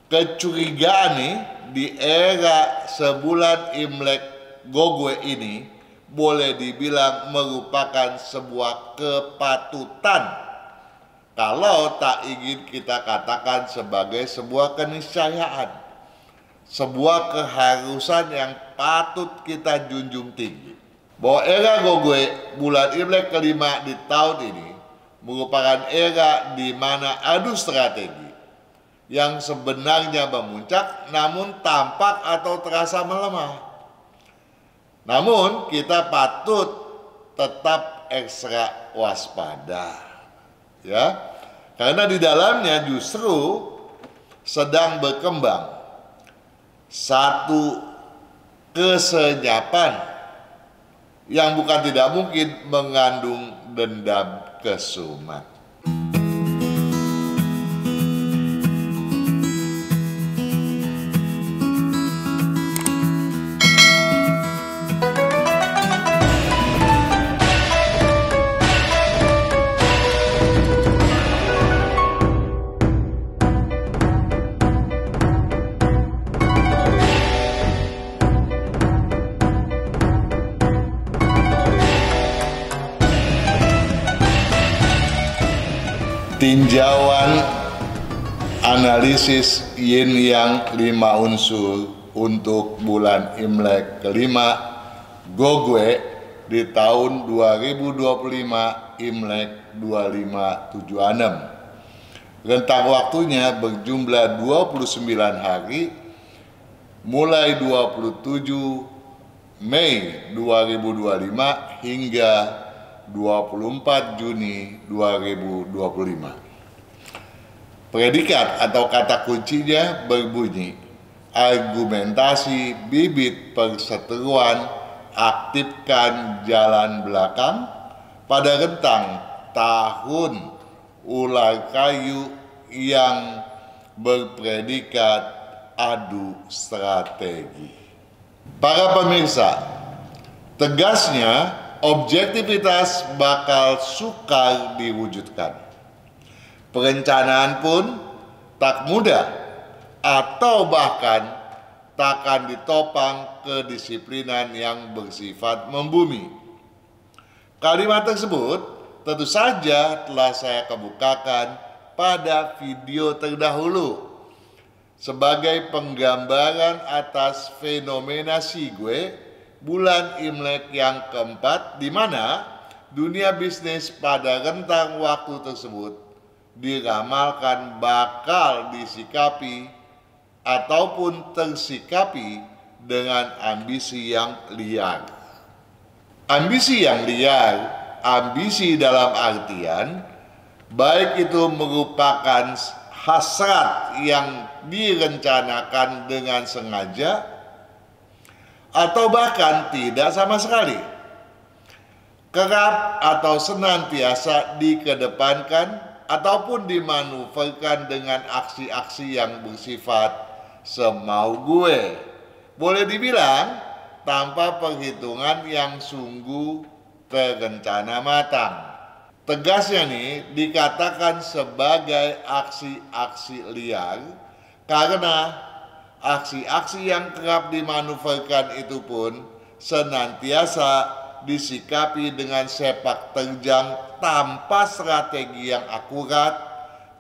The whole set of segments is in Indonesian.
kecurigaan nih di era sebulan Imlek Gogwe ini boleh dibilang merupakan sebuah kepatutan, kalau tak ingin kita katakan sebagai sebuah keniscayaan, sebuah keharusan yang patut kita junjung tinggi. Bahwa era Gogwe bulan Imlek kelima di tahun ini merupakan era di mana adu strategi yang sebenarnya memuncak namun tampak atau terasa melemah. Namun kita patut tetap ekstra waspada, ya, karena di dalamnya justru sedang berkembang satu kesenyapan yang bukan tidak mungkin mengandung dendam kesumat. Tinjauan analisis yin yang 5 unsur untuk bulan Imlek kelima Gogwe di tahun 2025 Imlek 2576. Rentang waktunya berjumlah 29 hari mulai 27 Mei 2025 hingga 24 Juni 2025. Predikat atau kata kuncinya berbunyi argumentasi bibit perseteruan, aktifkan jalan belakang pada rentang tahun ular kayu yang berpredikat adu strategi. Para pemirsa, tegasnya objektivitas bakal sukar diwujudkan. Perencanaan pun tak mudah atau bahkan takkan ditopang kedisiplinan yang bersifat membumi. Kalimat tersebut tentu saja telah saya kemukakan pada video terdahulu sebagai penggambaran atas fenomena Shigwe bulan Imlek yang keempat, di mana dunia bisnis pada rentang waktu tersebut diramalkan bakal disikapi ataupun tersikapi dengan ambisi yang liar. Ambisi yang liar, ambisi dalam artian baik itu merupakan hasrat yang direncanakan dengan sengaja atau bahkan tidak sama sekali, kerap atau senantiasa dikedepankan ataupun dimanuverkan dengan aksi-aksi yang bersifat semau gue. Boleh dibilang tanpa perhitungan yang sungguh terencana matang. Tegasnya nih dikatakan sebagai aksi-aksi liar karena aksi-aksi yang kerap dimanuverkan itu pun senantiasa disikapi dengan sepak terjang tanpa strategi yang akurat,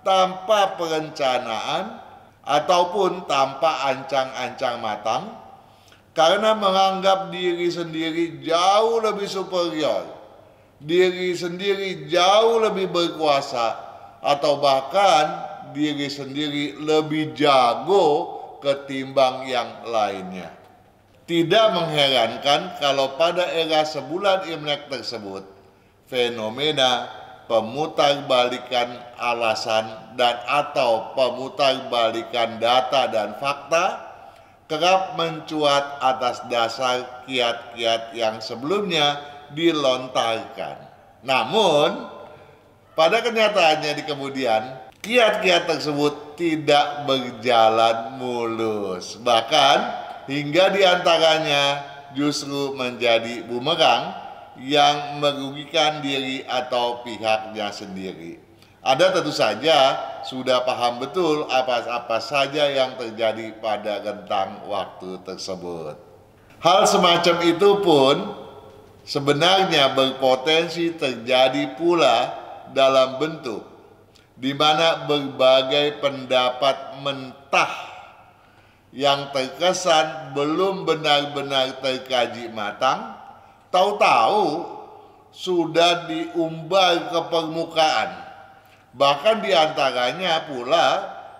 tanpa perencanaan, ataupun tanpa ancang-ancang matang, karena menganggap diri sendiri jauh lebih superior, diri sendiri jauh lebih berkuasa, atau bahkan diri sendiri lebih jago ketimbang yang lainnya. Tidak mengherankan kalau pada era sebulan Imlek tersebut, fenomena pemutarbalikan alasan dan atau pemutarbalikan data dan fakta kerap mencuat atas dasar kiat-kiat yang sebelumnya dilontarkan. Namun, pada kenyataannya di kemudian, kiat-kiat tersebut tidak berjalan mulus. Bahkan hingga diantaranya justru menjadi bumerang yang merugikan diri atau pihaknya sendiri. Anda tentu saja sudah paham betul apa-apa saja yang terjadi pada rentang waktu tersebut. Hal semacam itu pun sebenarnya berpotensi terjadi pula dalam bentuk di mana berbagai pendapat mentah yang terkesan belum benar-benar terkaji matang, tahu-tahu sudah diumbar ke permukaan. Bahkan diantaranya pula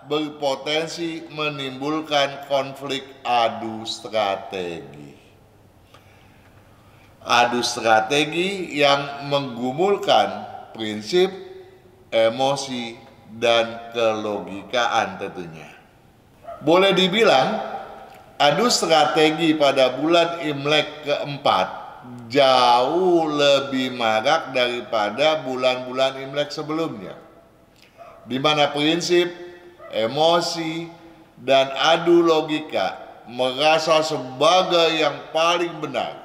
berpotensi menimbulkan konflik adu strategi. Adu strategi yang menggumulkan prinsip, emosi, dan kelogikaan tentunya. Boleh dibilang, adu strategi pada bulan Imlek keempat jauh lebih marak daripada bulan-bulan Imlek sebelumnya, di mana prinsip, emosi, dan adu logika merasa sebagai yang paling benar.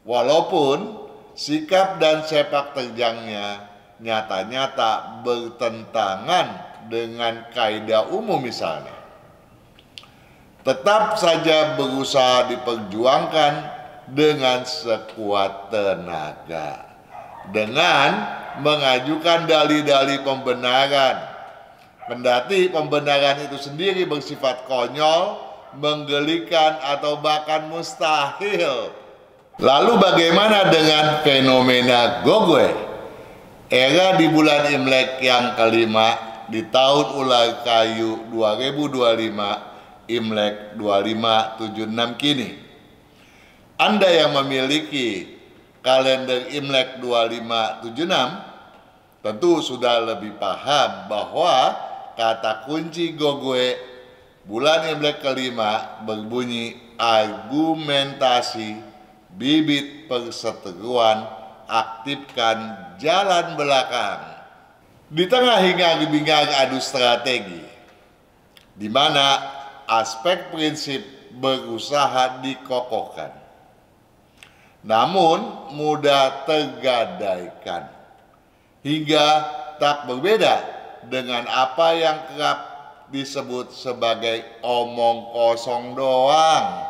Walaupun sikap dan sepak terjangnya nyata-nyata bertentangan dengan kaidah umum misalnya, tetap saja berusaha diperjuangkan dengan sekuat tenaga dengan mengajukan dalih-dalih pembenaran, kendati pembenaran itu sendiri bersifat konyol, menggelikan, atau bahkan mustahil. Lalu bagaimana dengan fenomena Gogwe? Era di bulan Imlek yang kelima di tahun ular kayu 2025, Imlek 2576 kini. Anda yang memiliki kalender Imlek 2576 tentu sudah lebih paham bahwa kata kunci Gogwe bulan Imlek kelima berbunyi argumentasi, bibit perseteruan, aktifkan jalan belakang. Di tengah hingar-bingar adu strategi, di mana aspek prinsip berusaha dikokohkan, namun mudah tergadaikan, hingga tak berbeda dengan apa yang kerap disebut sebagai omong kosong doang.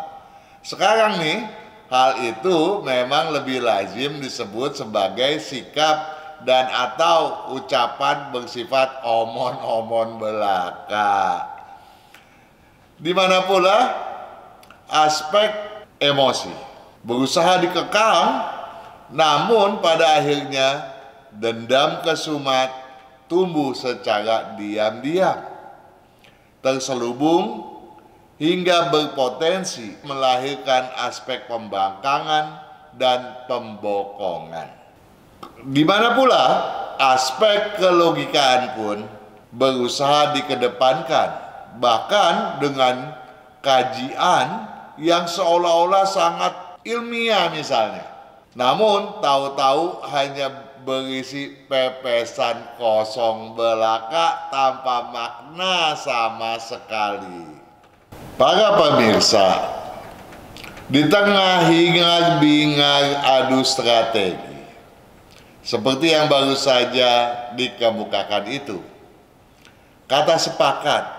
Sekarang nih, hal itu memang lebih lazim disebut sebagai sikap dan atau ucapan bersifat omon-omon belaka. Di mana pula aspek emosi berusaha dikekang, namun pada akhirnya dendam kesumat tumbuh secara diam-diam, terselubung hingga berpotensi melahirkan aspek pembangkangan dan pembokongan. Di mana pula aspek kelogikaan pun berusaha dikedepankan, bahkan dengan kajian yang seolah-olah sangat ilmiah misalnya, namun tahu-tahu hanya berisi pepesan kosong belaka tanpa makna sama sekali. Para pemirsa, di tengah hingar-bingar adu strategi seperti yang baru saja dikemukakan itu, kata sepakat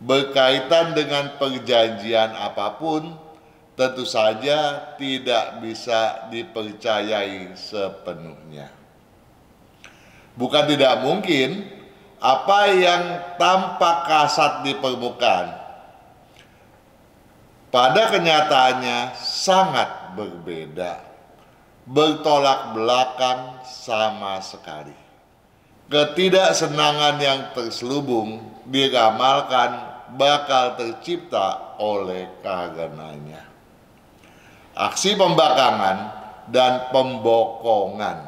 berkaitan dengan perjanjian apapun tentu saja tidak bisa dipercayai sepenuhnya. Bukan tidak mungkin apa yang tampak kasat di permukaan pada kenyataannya sangat berbeda, bertolak belakang sama sekali. Ketidaksenangan yang terselubung diramalkan bakal tercipta oleh karenanya. Aksi pembangkangan dan pembokongan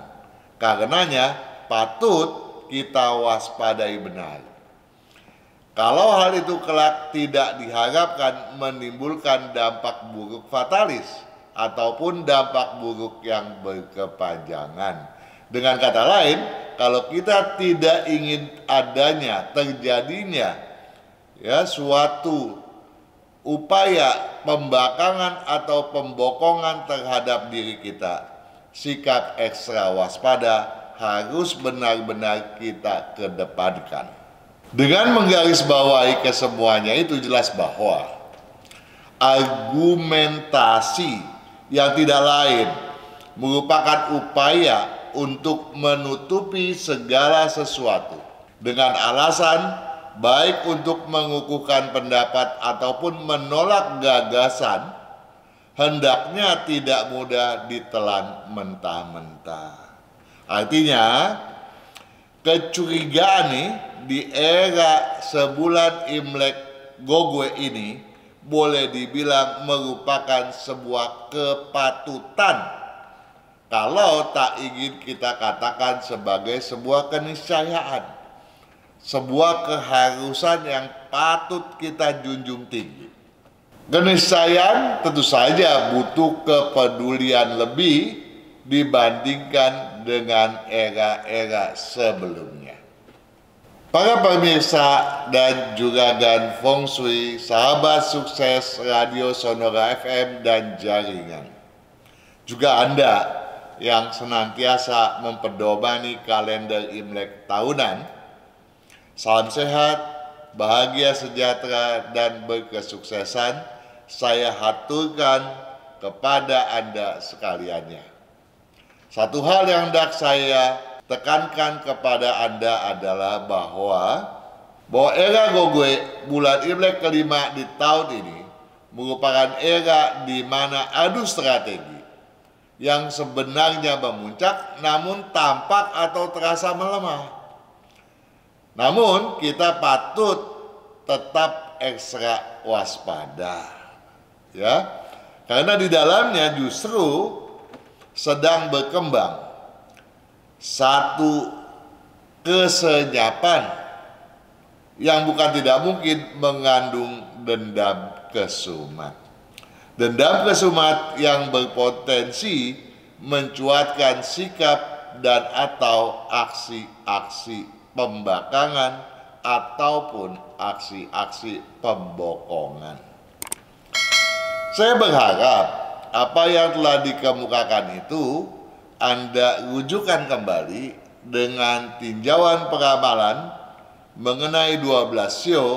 karenanya patut kita waspadai benar. Kalau hal itu kelak tidak diharapkan menimbulkan dampak buruk fatalis ataupun dampak buruk yang berkepanjangan. Dengan kata lain, kalau kita tidak ingin adanya, terjadinya suatu upaya pembangkangan atau pembokongan terhadap diri kita, sikap ekstra waspada harus benar-benar kita kedepankan. Dengan menggarisbawahi kesemuanya itu jelas bahwa argumentasi yang tidak lain merupakan upaya untuk menutupi segala sesuatu dengan alasan baik untuk mengukuhkan pendapat ataupun menolak gagasan, hendaknya tidak mudah ditelan mentah-mentah. Artinya, kecurigaan nih di era sebulan Imlek Gogwe ini boleh dibilang merupakan sebuah kepatutan, kalau tak ingin kita katakan sebagai sebuah keniscayaan, sebuah keharusan yang patut kita junjung tinggi. Keniscayaan tentu saja butuh kepedulian lebih dibandingkan dengan era-era sebelumnya. Para pemirsa dan juga Gan Feng Shui, sahabat sukses Radio Sonora FM dan jaringan, juga Anda yang senantiasa mempedomani kalender Imlek tahunan, salam sehat, bahagia sejahtera, dan berkesuksesan saya haturkan kepada Anda sekaliannya. Satu hal yang hendak saya tekankan kepada Anda adalah bahwa era Gogwe bulan Imlek kelima di tahun ini merupakan era di mana adu strategi yang sebenarnya memuncak namun tampak atau terasa melemah. Namun kita patut tetap ekstra waspada, ya, karena di dalamnya justru sedang berkembang satu kesenyapan yang bukan tidak mungkin mengandung dendam kesumat. Dendam kesumat yang berpotensi mencuatkan sikap dan atau aksi-aksi pembangkangan ataupun aksi-aksi pembokongan. Saya berharap apa yang telah dikemukakan itu Anda rujukan kembali dengan tinjauan peramalan mengenai 12 sio,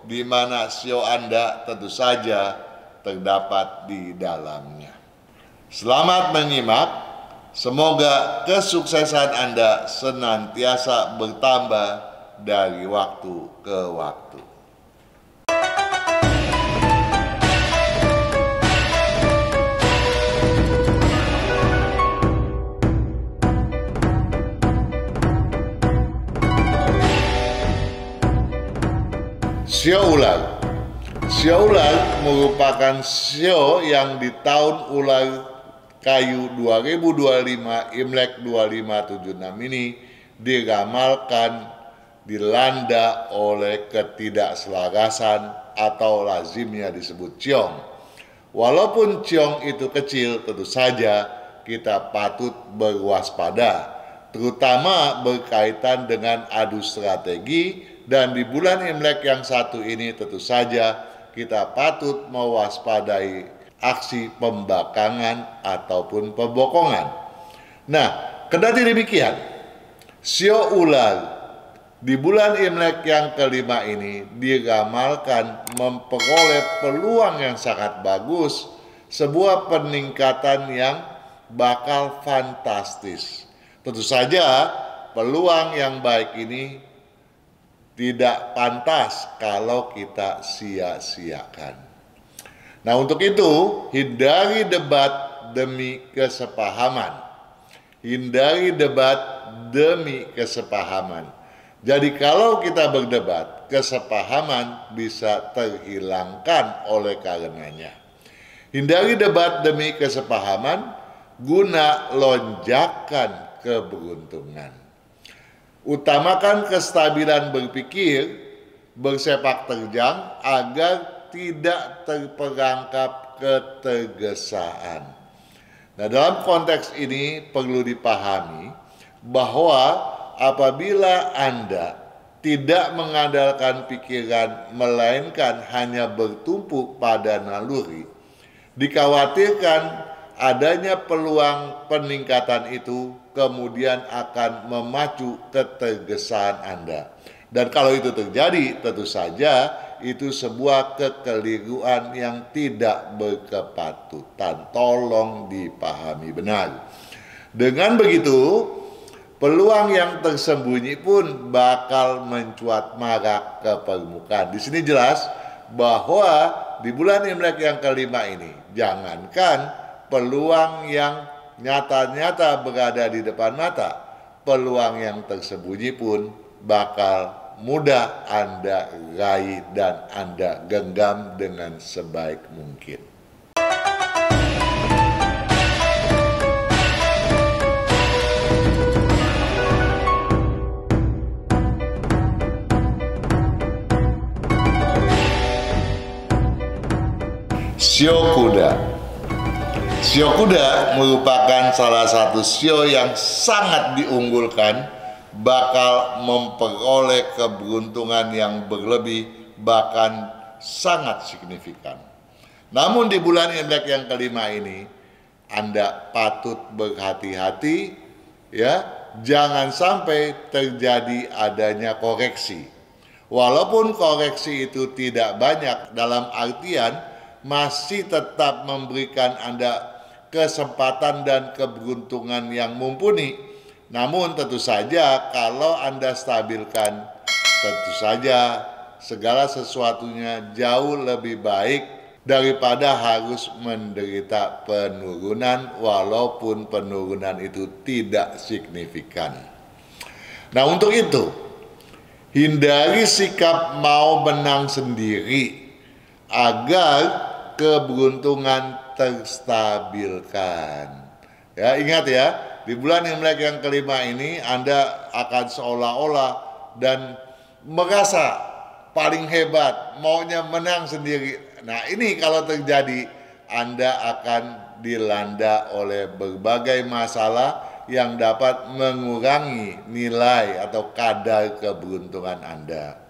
di mana sio Anda tentu saja terdapat di dalamnya. Selamat menyimak. Semoga kesuksesan Anda senantiasa bertambah dari waktu ke waktu. Sio ular. Sio ular merupakan sio yang di tahun ular kayu 2025 Imlek 2576 ini diramalkan dilanda oleh ketidakselarasan atau lazimnya disebut ciong. Walaupun ciong itu kecil, tentu saja kita patut berwaspada, terutama berkaitan dengan adu strategi, dan di bulan Imlek yang satu ini tentu saja kita patut mewaspadai aksi pembangkangan ataupun pembokongan. Nah, kendati demikian, sio ular di bulan Imlek yang kelima ini diramalkan memperoleh peluang yang sangat bagus, sebuah peningkatan yang bakal fantastis. Tentu saja peluang yang baik ini tidak pantas kalau kita sia-siakan. Nah, untuk itu, hindari debat demi kesepahaman. Hindari debat demi kesepahaman. Jadi kalau kita berdebat, kesepahaman bisa terhilangkan oleh karenanya. Hindari debat demi kesepahaman guna lonjakan keberuntungan. Utamakan kestabilan berpikir, bersepak terjang agar tidak terperangkap ketergesaan. Nah, dalam konteks ini perlu dipahami bahwa apabila Anda tidak mengandalkan pikiran melainkan hanya bertumpu pada naluri, dikhawatirkan adanya peluang peningkatan itu kemudian akan memacu ketegasan Anda. Dan kalau itu terjadi, tentu saja itu sebuah kekeliruan yang tidak berkepatutan. Tolong dipahami benar. Dengan begitu, peluang yang tersembunyi pun bakal mencuat marak ke permukaan. Di sini jelas bahwa di bulan Imlek yang kelima ini, jangankan peluang yang nyata-nyata berada di depan mata, peluang yang tersembunyi pun bakal mudah Anda raih dan Anda genggam dengan sebaik mungkin. Shio kuda. Shio kuda merupakan salah satu shio yang sangat diunggulkan, bakal memperoleh keberuntungan yang berlebih, bahkan sangat signifikan. Namun di bulan Imlek yang kelima ini, Anda patut berhati-hati, ya, jangan sampai terjadi adanya koreksi. Walaupun koreksi itu tidak banyak, dalam artian masih tetap memberikan Anda kesempatan dan keberuntungan yang mumpuni. Namun tentu saja kalau Anda stabilkan, tentu saja segala sesuatunya jauh lebih baik daripada harus menderita penurunan, walaupun penurunan itu tidak signifikan. Nah, untuk itu, hindari sikap mau menang sendiri agar keberuntungan terstabilkan. Ya, ingat ya, di bulan Imlek yang kelima ini Anda akan seolah-olah dan merasa paling hebat, maunya menang sendiri. Nah, ini kalau terjadi, Anda akan dilanda oleh berbagai masalah yang dapat mengurangi nilai atau kadar keberuntungan Anda.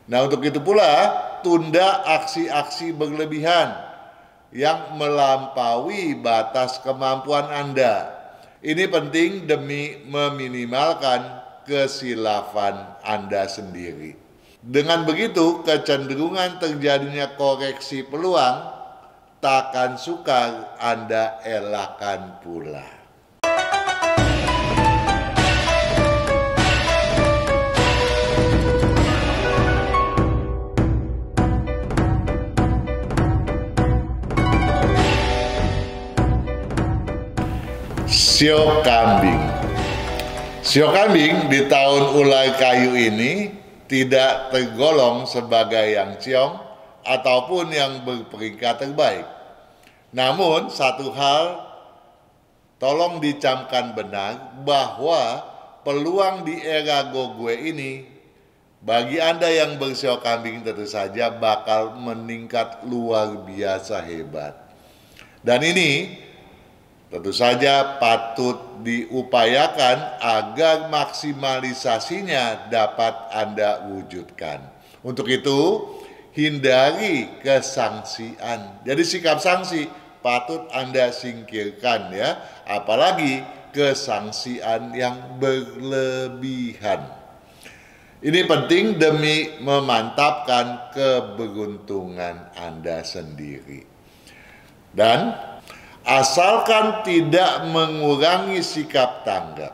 Nah, untuk itu pula, tunda aksi-aksi berlebihan yang melampaui batas kemampuan Anda. Ini penting demi meminimalkan kesilafan Anda sendiri. Dengan begitu, kecenderungan terjadinya koreksi peluang takkan sukar Anda elakkan pula. Shio kambing. Shio kambing di tahun ular kayu ini tidak tergolong sebagai yang ciong ataupun yang berperingkat terbaik. Namun satu hal tolong dicamkan benar, bahwa peluang di era Gogwe ini bagi Anda yang bershio kambing tentu saja bakal meningkat luar biasa hebat. Dan ini tentu saja patut diupayakan agar maksimalisasinya dapat Anda wujudkan. Untuk itu, hindari kesangsian. Jadi sikap sanksi patut Anda singkirkan ya, apalagi kesangsian yang berlebihan. Ini penting demi memantapkan keberuntungan Anda sendiri. Dan asalkan tidak mengurangi sikap tanggap.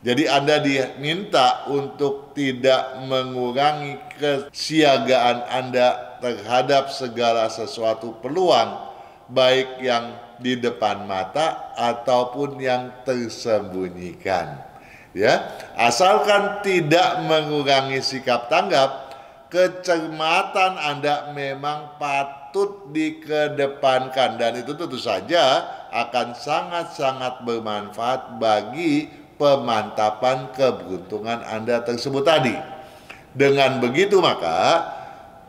Jadi Anda diminta untuk tidak mengurangi kesiagaan Anda terhadap segala sesuatu peluang, baik yang di depan mata ataupun yang tersembunyikan. Ya, asalkan tidak mengurangi sikap tanggap, kecermatan Anda memang patut dikedepankan, dan itu tentu saja akan sangat-sangat bermanfaat bagi pemantapan keberuntungan Anda tersebut tadi. Dengan begitu maka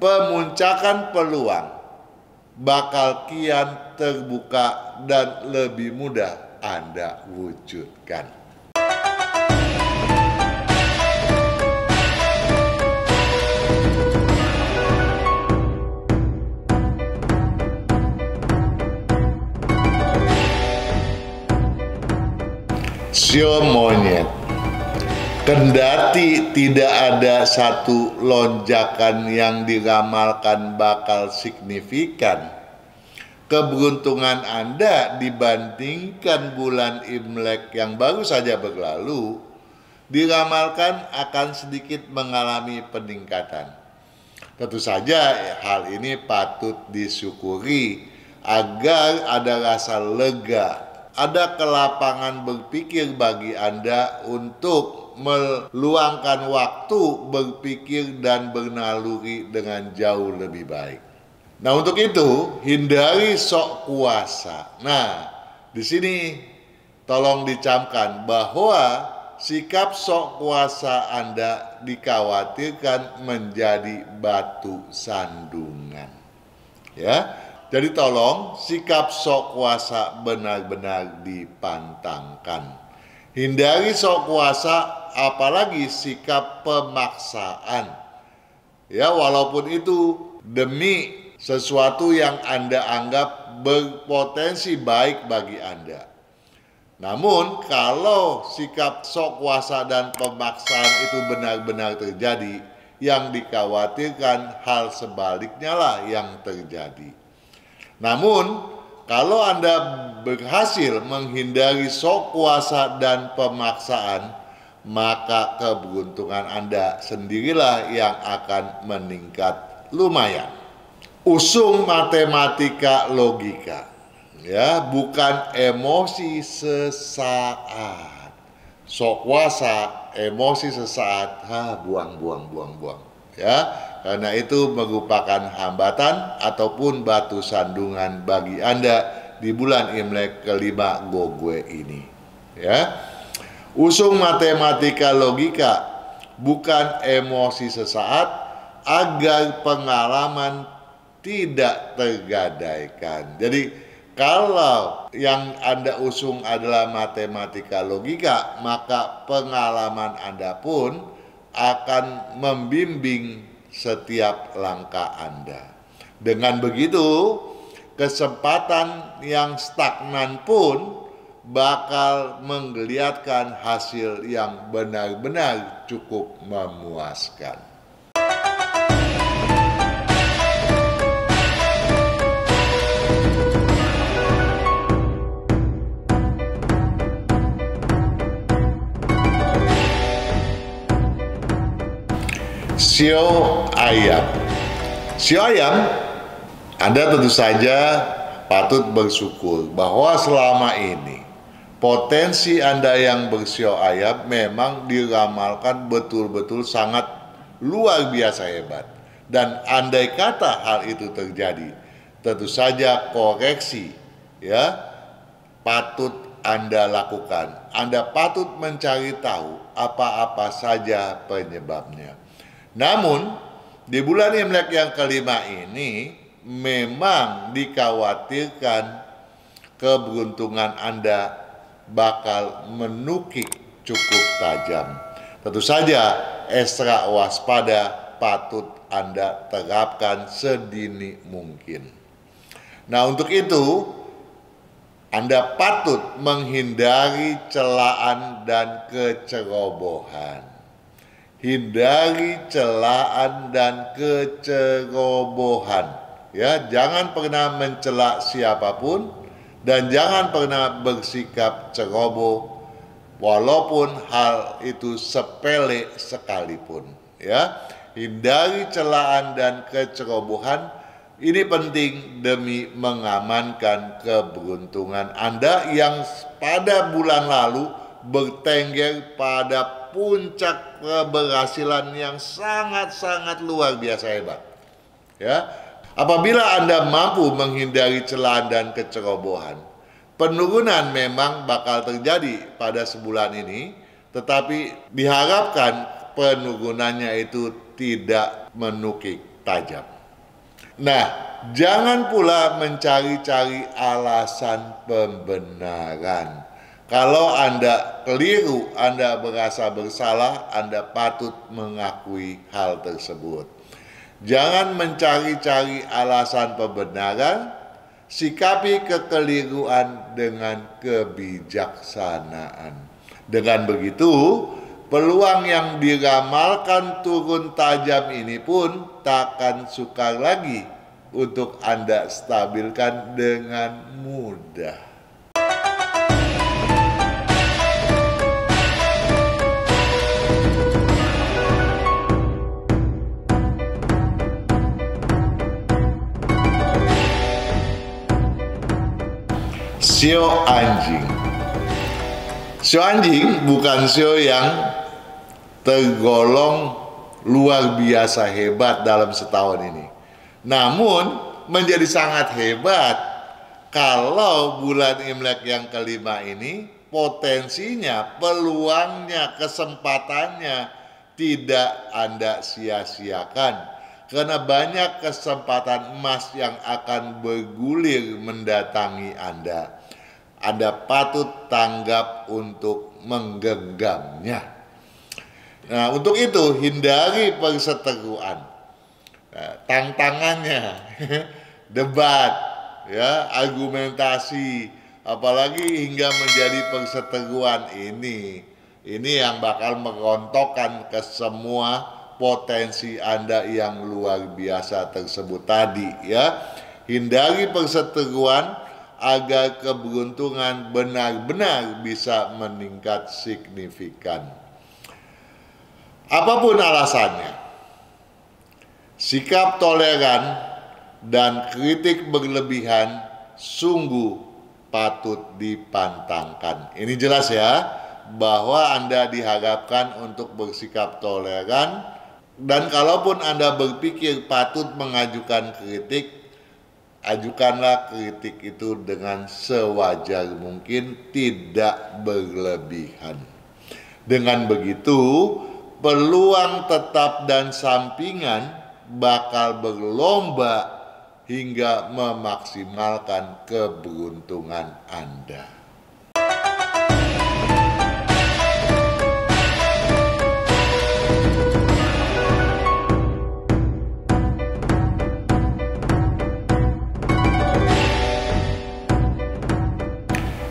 pemuncakan peluang bakal kian terbuka dan lebih mudah Anda wujudkan. Sio monyet. Kendati tidak ada satu lonjakan yang diramalkan bakal signifikan, keberuntungan Anda dibandingkan bulan Imlek yang baru saja berlalu diramalkan akan sedikit mengalami peningkatan. Tentu saja hal ini patut disyukuri agar ada rasa lega, ada kelapangan berpikir bagi Anda untuk meluangkan waktu berpikir dan bernaluri dengan jauh lebih baik. Nah, untuk itu hindari sok kuasa. Nah, di sini tolong dicamkan bahwa sikap sok kuasa Anda dikhawatirkan menjadi batu sandungan. Ya. Jadi tolong sikap sok kuasa benar-benar dipantangkan. Hindari sok kuasa, apalagi sikap pemaksaan. Ya, walaupun itu demi sesuatu yang Anda anggap berpotensi baik bagi Anda. Namun, kalau sikap sok kuasa dan pemaksaan itu benar-benar terjadi, yang dikhawatirkan hal sebaliknya lah yang terjadi. Namun, kalau Anda berhasil menghindari sok kuasa dan pemaksaan, maka keberuntungan Anda sendirilah yang akan meningkat lumayan. Usung matematika logika, ya, bukan emosi sesaat. Sok kuasa, emosi sesaat, buang. Ya, karena itu merupakan hambatan ataupun batu sandungan bagi Anda di bulan Imlek kelima Gogwe ini. Ya, usung matematika logika, bukan emosi sesaat, agar pengalaman tidak tergadaikan. Jadi kalau yang Anda usung adalah matematika logika, maka pengalaman Anda pun akan membimbing setiap langkah Anda. Dengan begitu, kesempatan yang stagnan pun bakal menggeliatkan hasil yang benar-benar cukup memuaskan. Sio ayam. Sio ayam, Anda tentu saja patut bersyukur bahwa selama ini potensi Anda yang bersio ayam memang diramalkan betul-betul sangat luar biasa hebat. Dan andai kata hal itu terjadi, tentu saja koreksi, ya, patut Anda lakukan. Anda patut mencari tahu apa-apa saja penyebabnya. Namun, di bulan Imlek yang kelima ini memang dikhawatirkan keberuntungan Anda bakal menukik cukup tajam. Tentu saja ekstra waspada patut Anda terapkan sedini mungkin. Nah, untuk itu Anda patut menghindari celaan dan kecerobohan. Hindari celaan dan kecerobohan. Ya, jangan pernah mencela siapapun dan jangan pernah bersikap ceroboh walaupun hal itu sepele sekalipun. Ya, hindari celaan dan kecerobohan. Ini penting demi mengamankan keberuntungan Anda yang pada bulan lalu bertengger pada puncak keberhasilan yang sangat-sangat luar biasa hebat. Ya, apabila Anda mampu menghindari celaan dan kecerobohan, penurunan memang bakal terjadi pada sebulan ini, tetapi diharapkan penurunannya itu tidak menukik tajam. Nah, jangan pula mencari-cari alasan pembenaran. Kalau Anda keliru, Anda merasa bersalah, Anda patut mengakui hal tersebut. Jangan mencari-cari alasan pembenaran, sikapi kekeliruan dengan kebijaksanaan. Dengan begitu, peluang yang diramalkan turun tajam ini pun takkan sukar lagi untuk Anda stabilkan dengan mudah. Sio anjing. Sio anjing bukan sio yang tergolong luar biasa hebat dalam setahun ini. Namun menjadi sangat hebat kalau bulan Imlek yang kelima ini potensinya, peluangnya, kesempatannya tidak Anda sia-siakan. Karena banyak kesempatan emas yang akan bergulir mendatangi Anda. Anda patut tanggap untuk menggenggamnya. Nah, untuk itu hindari perseteruan, tantangannya, debat, ya, argumentasi, apalagi hingga menjadi perseteruan ini yang bakal merontokkan ke semua potensi Anda yang luar biasa tersebut tadi, ya. Hindari perseteruan agar keberuntungan benar-benar bisa meningkat signifikan. Apapun alasannya, sikap toleran dan kritik berlebihan sungguh patut dipantangkan. Ini jelas ya, bahwa Anda diharapkan untuk bersikap toleran. Dan kalaupun Anda berpikir patut mengajukan kritik, ajukanlah kritik itu dengan sewajar mungkin, tidak berlebihan. Dengan begitu, peluang tetap dan sampingan bakal berlomba hingga memaksimalkan keberuntungan Anda.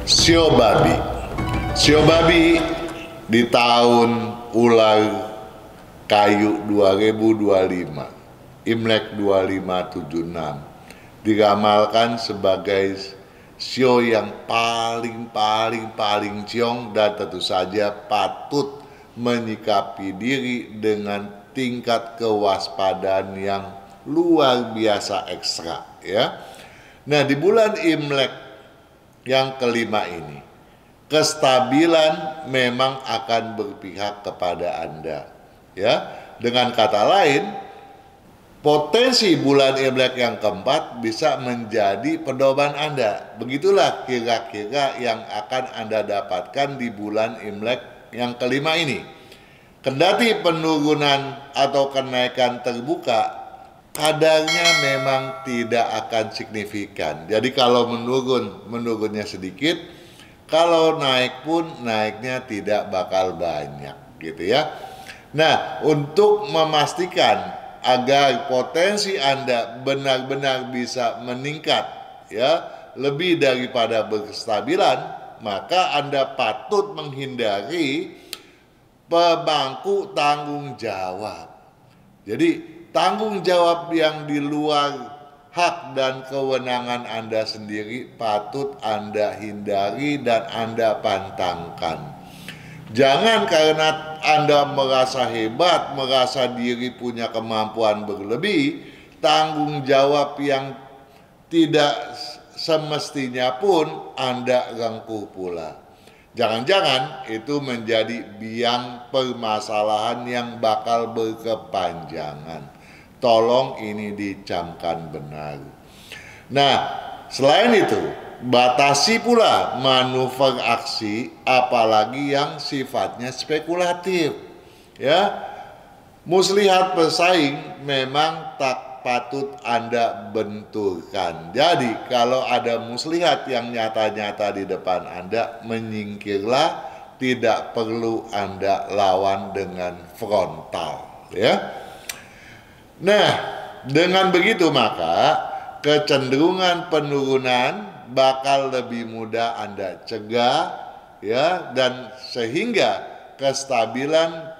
Sio babi. Sio babi di tahun ular kayu 2025, Imlek 2576, diramalkan sebagai sio yang paling ciong dan tentu saja patut menyikapi diri dengan tingkat kewaspadaan yang luar biasa ekstra, ya. Nah, di bulan Imlek yang kelima ini, kestabilan memang akan berpihak kepada Anda, ya. Dengan kata lain, potensi bulan Imlek yang keempat bisa menjadi pedoman Anda. Begitulah kira-kira yang akan Anda dapatkan di bulan Imlek yang kelima ini. Kendati penurunan atau kenaikan terbuka, kadarnya memang tidak akan signifikan. Jadi kalau menurunnya sedikit, kalau naik pun naiknya tidak bakal banyak, gitu ya. Nah, untuk memastikan agar potensi Anda benar-benar bisa meningkat, ya, lebih daripada berkestabilan, maka Anda patut menghindari pemangku tanggung jawab. Jadi tanggung jawab yang di luar hak dan kewenangan Anda sendiri patut Anda hindari dan Anda pantangkan. Jangan karena Anda merasa hebat, merasa diri punya kemampuan berlebih, tanggung jawab yang tidak semestinya pun Anda rengkuh pula. Jangan-jangan itu menjadi biang permasalahan yang bakal berkepanjangan. Tolong ini dicamkan benar. Nah, selain itu, batasi pula manuver aksi, apalagi yang sifatnya spekulatif, ya. Muslihat pesaing memang tak patut Anda benturkan. Jadi kalau ada muslihat yang nyata-nyata di depan Anda, menyingkirlah, tidak perlu Anda lawan dengan frontal, ya. Nah, dengan begitu maka kecenderungan penurunan bakal lebih mudah Anda cegah ya, dan sehingga kestabilan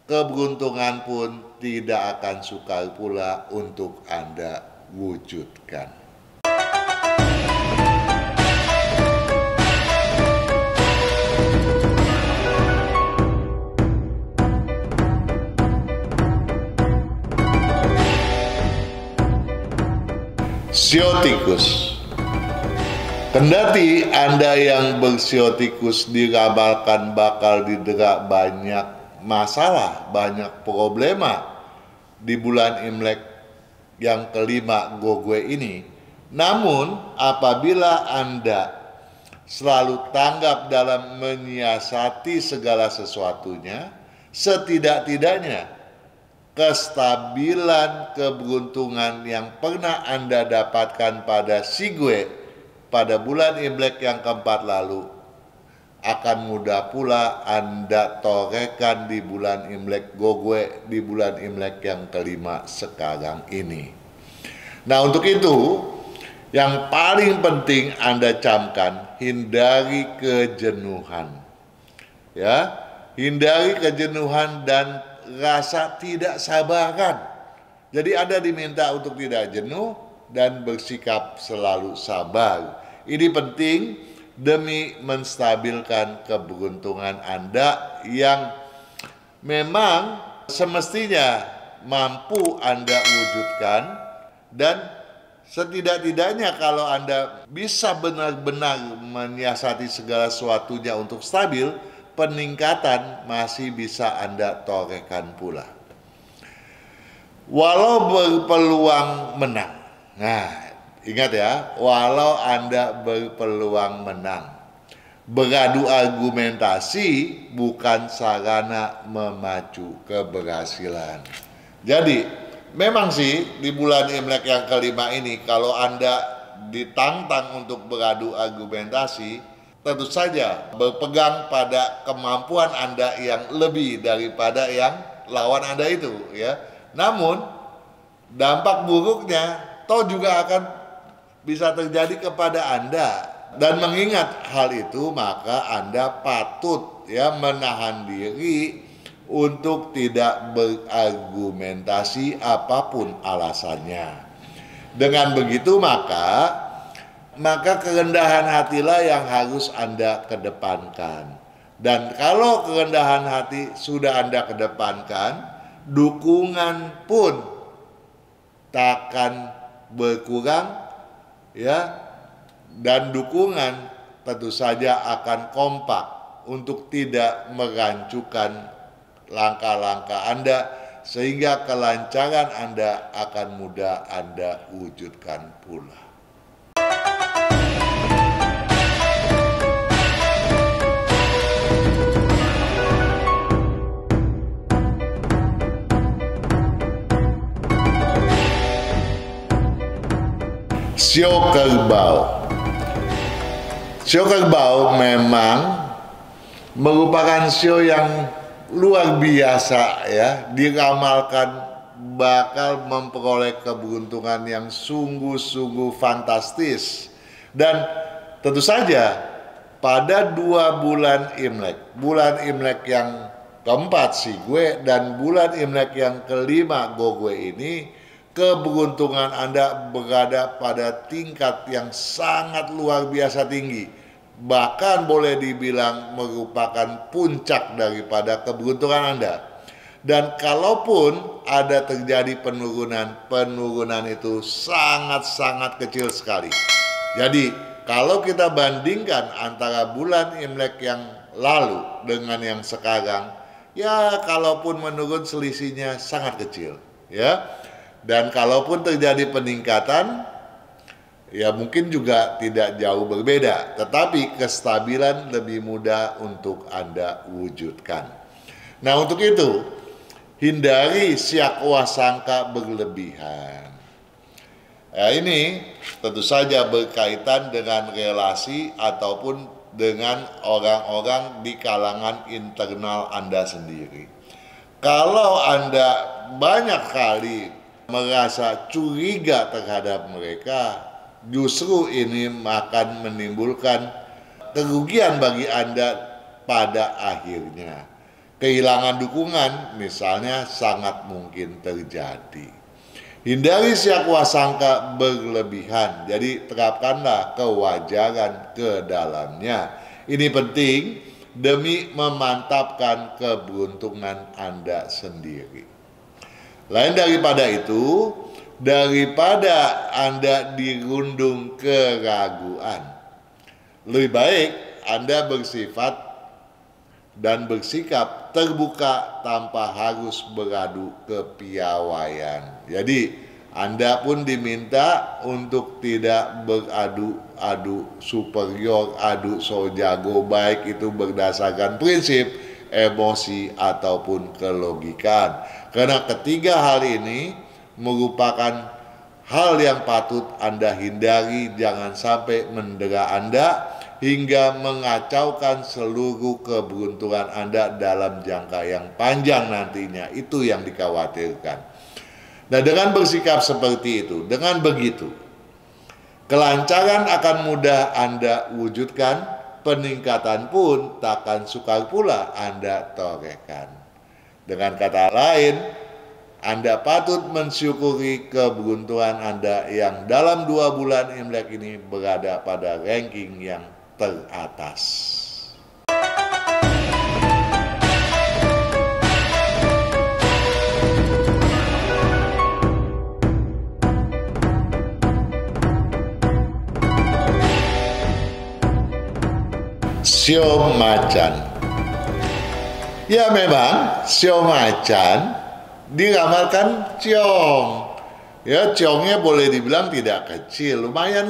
keberuntungan pun tidak akan sukar pula untuk Anda wujudkan. Sio tikus. Kendati Anda yang bersio tikus diramalkan bakal didera banyak masalah, banyak problema di bulan Imlek yang kelima Gogwe ini, namun apabila Anda selalu tanggap dalam menyiasati segala sesuatunya, setidak-tidaknya kestabilan keberuntungan yang pernah Anda dapatkan pada Sigwe pada bulan Imlek yang keempat lalu akan mudah pula Anda torehkan di bulan Imlek Gogwe di bulan Imlek yang kelima sekarang ini. Nah, untuk itu yang paling penting Anda camkan, hindari kejenuhan. Ya, hindari kejenuhan dan rasa tidak sabaran. Jadi Anda diminta untuk tidak jenuh dan bersikap selalu sabar. Ini penting demi menstabilkan keberuntungan Anda yang memang semestinya mampu Anda wujudkan, dan setidak-tidaknya kalau Anda bisa benar-benar menyiasati segala sesuatunya untuk stabil, peningkatan masih bisa Anda torehkan pula. Walau berpeluang menang. Nah, ingat ya, walau Anda berpeluang menang. Beradu argumentasi bukan sarana memacu keberhasilan. Jadi, memang sih di bulan Imlek yang kelima ini kalau Anda ditantang untuk beradu argumentasi, tentu saja berpegang pada kemampuan Anda yang lebih daripada yang lawan Anda itu, ya. Namun dampak buruknya toh juga akan bisa terjadi kepada Anda, dan mengingat hal itu maka Anda patut ya menahan diri untuk tidak berargumentasi apapun alasannya. Dengan begitu maka kerendahan hatilah yang harus Anda kedepankan. Dan kalau kerendahan hati sudah Anda kedepankan, dukungan pun takkan berkurang, ya, dan dukungan tentu saja akan kompak untuk tidak merancukan langkah-langkah Anda, sehingga kelancaran Anda akan mudah Anda wujudkan pula. Sio kerbau. Sio kerbau memang merupakan sio yang luar biasa ya, diramalkan bakal memperoleh keberuntungan yang sungguh-sungguh fantastis. Dan tentu saja pada 2 bulan Imlek yang keempat Sigwe dan bulan Imlek yang kelima Gogwe ini, keberuntungan Anda berada pada tingkat yang sangat luar biasa tinggi. Bahkan boleh dibilang merupakan puncak daripada keberuntungan Anda. Dan kalaupun ada terjadi penurunan itu sangat-sangat kecil sekali. Jadi kalau kita bandingkan antara bulan Imlek yang lalu dengan yang sekarang, ya kalaupun menurun selisihnya sangat kecil, ya. Dan kalaupun terjadi peningkatan, ya mungkin juga tidak jauh berbeda, tetapi kestabilan lebih mudah untuk Anda wujudkan. Nah, untuk itu hindari siakwa sangka berlebihan. Ya, ini tentu saja berkaitan dengan relasi ataupun dengan orang-orang di kalangan internal Anda sendiri. Kalau Anda banyak kali merasa curiga terhadap mereka, justru ini akan menimbulkan kerugian bagi Anda pada akhirnya. Kehilangan dukungan misalnya sangat mungkin terjadi. Hindari syakwa sangka berlebihan, jadi terapkanlah kewajaran ke dalamnya. Ini penting demi memantapkan keberuntungan Anda sendiri. Lain daripada itu, daripada Anda dirundung keraguan, lebih baik Anda bersifat dan bersikap terbuka tanpa harus beradu kepiawaian. Jadi Anda pun diminta untuk tidak beradu superior, adu so jago, baik itu berdasarkan prinsip, emosi ataupun kelogikan. Karena ketiga hal ini merupakan hal yang patut Anda hindari, jangan sampai mendera Anda hingga mengacaukan seluruh keberuntungan Anda dalam jangka yang panjang nantinya. Itu yang dikhawatirkan. Nah, dengan bersikap seperti itu, dengan begitu, kelancaran akan mudah Anda wujudkan, peningkatan pun takkan sukar pula Anda torehkan. Dengan kata lain, Anda patut mensyukuri keberuntungan Anda yang dalam 2 bulan Imlek ini berada pada ranking yang teratas. Sio macan. Ya memang sio macan diramalkan ciong. Ya, ciongnya boleh dibilang tidak kecil, lumayan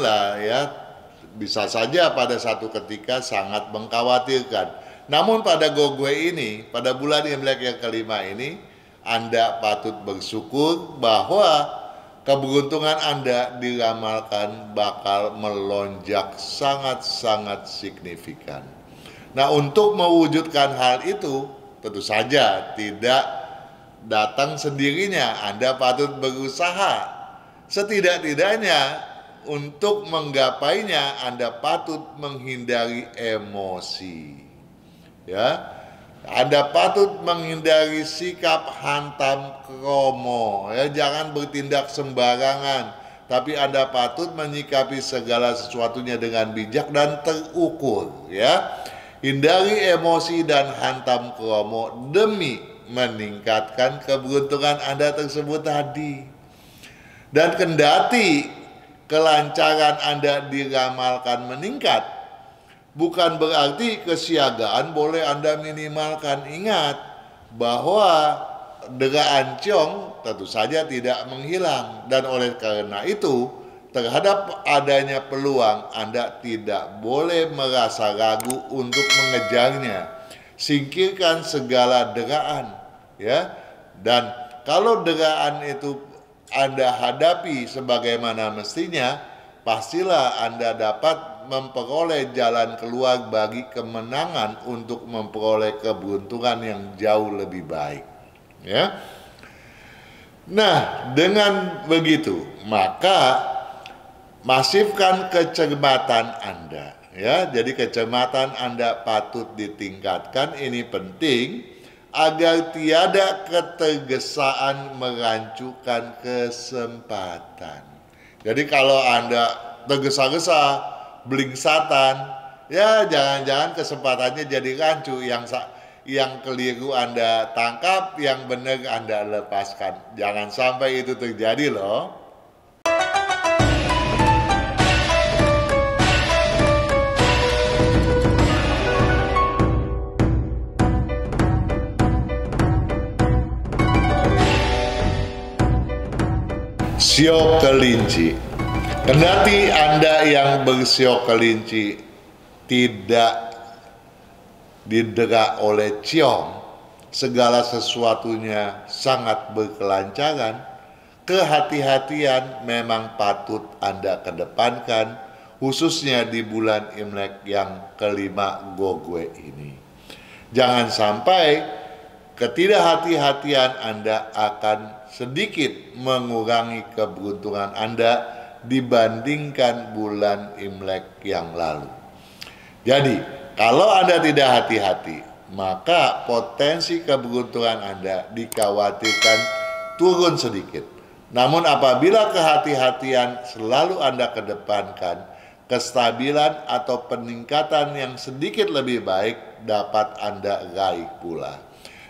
lah ya. Bisa saja pada satu ketika sangat mengkhawatirkan. Namun pada Gogwe ini, pada bulan Imlek yang kelima ini, Anda patut bersyukur bahwa keberuntungan Anda diramalkan bakal melonjak sangat-sangat signifikan. Nah, untuk mewujudkan hal itu, tentu saja tidak datang sendirinya. Anda patut berusaha. Setidak-tidaknya untuk menggapainya Anda patut menghindari emosi. Ya, Anda patut menghindari sikap hantam kromo. Ya, jangan bertindak sembarangan, tapi Anda patut menyikapi segala sesuatunya dengan bijak dan terukur. Ya, hindari emosi dan hantam kromo demi meningkatkan keberuntungan Anda tersebut tadi. Dan kendati kelancaran Anda diramalkan meningkat, bukan berarti kesiagaan boleh Anda minimalkan. Ingat bahwa deraan ciong tentu saja tidak menghilang, dan oleh karena itu terhadap adanya peluang Anda tidak boleh merasa ragu untuk mengejarnya. Singkirkan segala deraan, ya. Dan kalau deraan itu Anda hadapi sebagaimana mestinya, pastilah Anda dapat memperoleh jalan keluar bagi kemenangan untuk memperoleh keberuntungan yang jauh lebih baik. Ya. Nah, dengan begitu, maka masifkan kecermatan Anda. Ya, jadi kecermatan Anda patut ditingkatkan. Ini penting agar tiada ketergesaan merancukan kesempatan. Jadi kalau Anda tergesa-gesa, blingsatan, ya jangan-jangan kesempatannya jadi rancu. Yang keliru Anda tangkap, yang benar Anda lepaskan. Jangan sampai itu terjadi loh. Sio kelinci. Kendati Anda yang bersio kelinci tidak didera oleh ciong, segala sesuatunya sangat berkelancaran, kehati-hatian memang patut Anda kedepankan, khususnya di bulan Imlek yang kelima Gogwe ini. Jangan sampai ketidakhati-hatian Anda akan sedikit mengurangi keberuntungan Anda dibandingkan bulan Imlek yang lalu. Jadi, kalau Anda tidak hati-hati, maka potensi keberuntungan Anda dikhawatirkan turun sedikit. Namun apabila kehati-hatian selalu Anda kedepankan, kestabilan atau peningkatan yang sedikit lebih baik dapat Anda raih pula.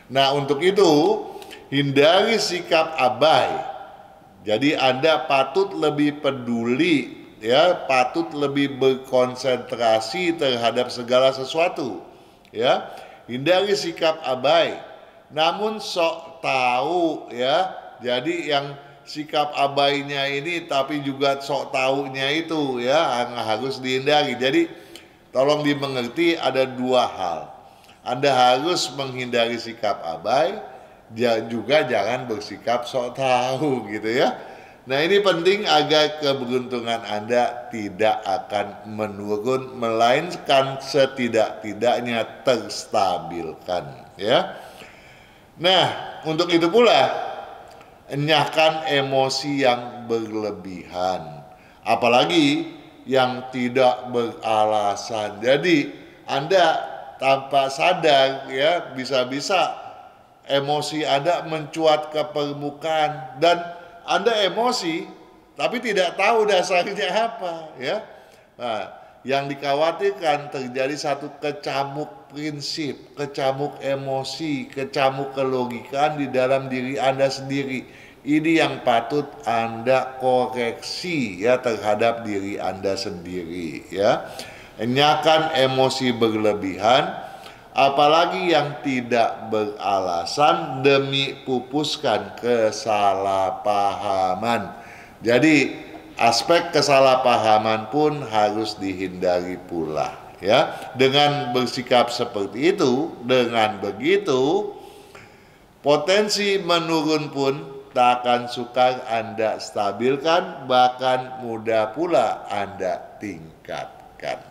Nah, untuk itu, hindari sikap abai. Jadi Anda patut lebih peduli, ya, patut lebih berkonsentrasi terhadap segala sesuatu, ya. Hindari sikap abai. Namun sok tahu, ya. Jadi yang sikap abainya ini tapi juga sok tahunya itu, ya, harus dihindari. Jadi tolong dimengerti, ada dua hal. Anda harus menghindari sikap abai, juga jangan bersikap sok tahu gitu ya. Nah, ini penting agar keberuntungan Anda tidak akan menurun, melainkan setidak-tidaknya terstabilkan, ya. Nah, untuk itu pula, enyahkan emosi yang berlebihan, apalagi yang tidak beralasan. Jadi Anda tanpa sadar, ya, bisa-bisa emosi Anda mencuat ke permukaan dan Anda emosi tapi tidak tahu dasarnya apa, ya. Nah, yang dikhawatirkan terjadi satu kecamuk prinsip, kecamuk emosi, kecamuk kelogikaan di dalam diri Anda sendiri. Ini yang patut Anda koreksi, ya, terhadap diri Anda sendiri, ya. Enyahkan emosi berlebihan, apalagi yang tidak beralasan demi pupuskan kesalahpahaman. Jadi aspek kesalahpahaman pun harus dihindari pula, ya. Dengan bersikap seperti itu, dengan begitu potensi menurun pun tak akan sukar Anda stabilkan, bahkan mudah pula Anda tingkatkan.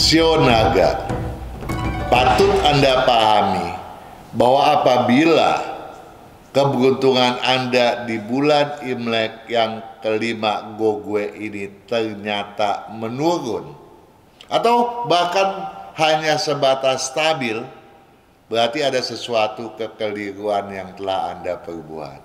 Shio Naga, patut Anda pahami bahwa apabila keberuntungan Anda di bulan Imlek yang kelima Gogwe ini ternyata menurun atau bahkan hanya sebatas stabil, berarti ada sesuatu kekeliruan yang telah Anda perbuat.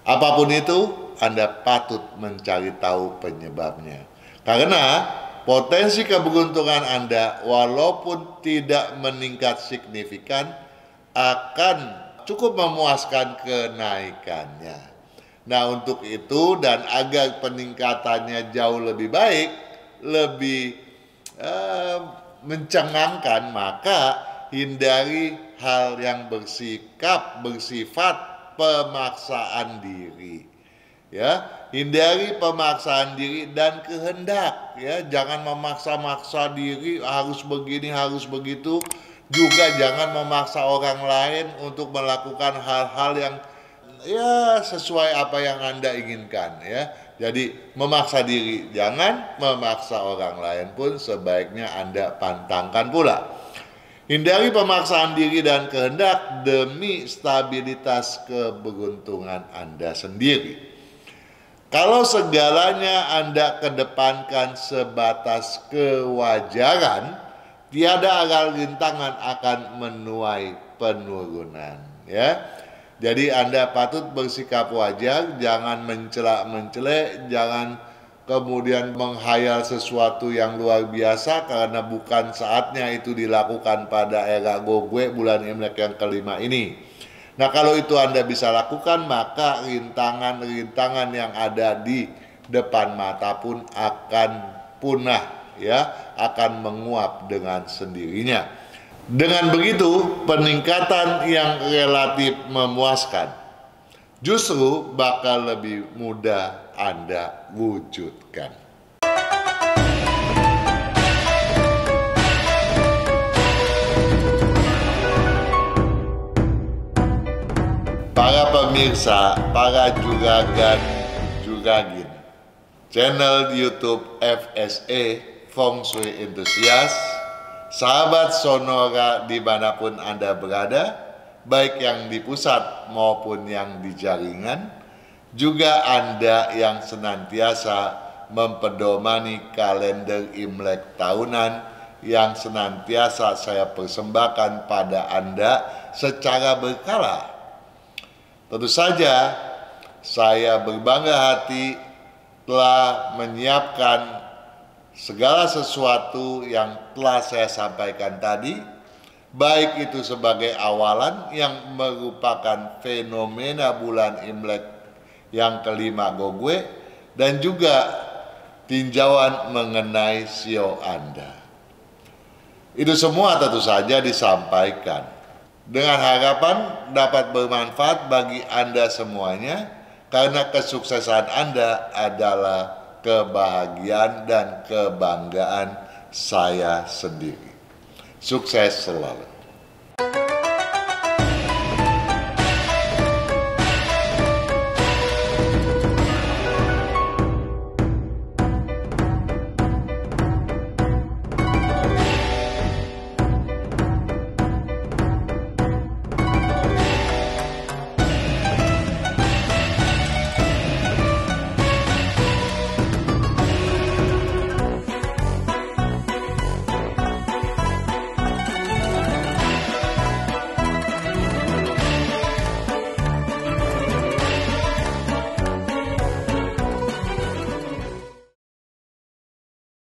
Apapun itu, Anda patut mencari tahu penyebabnya. Karena potensi keberuntungan Anda walaupun tidak meningkat signifikan akan cukup memuaskan kenaikannya. Nah, untuk itu dan agar peningkatannya jauh lebih baik, lebih mencengangkan, maka hindari hal yang bersifat pemaksaan diri, ya. Hindari pemaksaan diri dan kehendak, ya. Jangan memaksa-maksa diri harus begini, harus begitu. Juga jangan memaksa orang lain untuk melakukan hal-hal yang, ya, sesuai apa yang Anda inginkan, ya. Jadi memaksa diri jangan, memaksa orang lain pun sebaiknya Anda pantangkan pula. Hindari pemaksaan diri dan kehendak demi stabilitas keberuntungan Anda sendiri. Kalau segalanya Anda kedepankan sebatas kewajaran, tiada aral rintangan akan menuai penurunan, ya. Jadi Anda patut bersikap wajar, jangan mencela-mencela, jangan kemudian menghayal sesuatu yang luar biasa karena bukan saatnya itu dilakukan pada era Gogwe bulan Imlek yang kelima ini. Nah, kalau itu Anda bisa lakukan, maka rintangan-rintangan yang ada di depan mata pun akan punah, ya, akan menguap dengan sendirinya. Dengan begitu, peningkatan yang relatif memuaskan justru bakal lebih mudah Anda wujudkan. Para pemirsa, para juragan juragin channel YouTube FSE Feng Shui Enthusiast, sahabat Sonora dimanapun Anda berada, baik yang di pusat maupun yang di jaringan, juga Anda yang senantiasa mempedomani kalender Imlek tahunan yang senantiasa saya persembahkan pada Anda secara berkala. Tentu saja saya berbangga hati telah menyiapkan segala sesuatu yang telah saya sampaikan tadi, baik itu sebagai awalan yang merupakan fenomena bulan Imlek yang kelima Gogwe, dan juga tinjauan mengenai sio Anda. Itu semua tentu saja disampaikan dengan harapan dapat bermanfaat bagi Anda semuanya, karena kesuksesan Anda adalah kebahagiaan dan kebanggaan saya sendiri. Sukses selalu.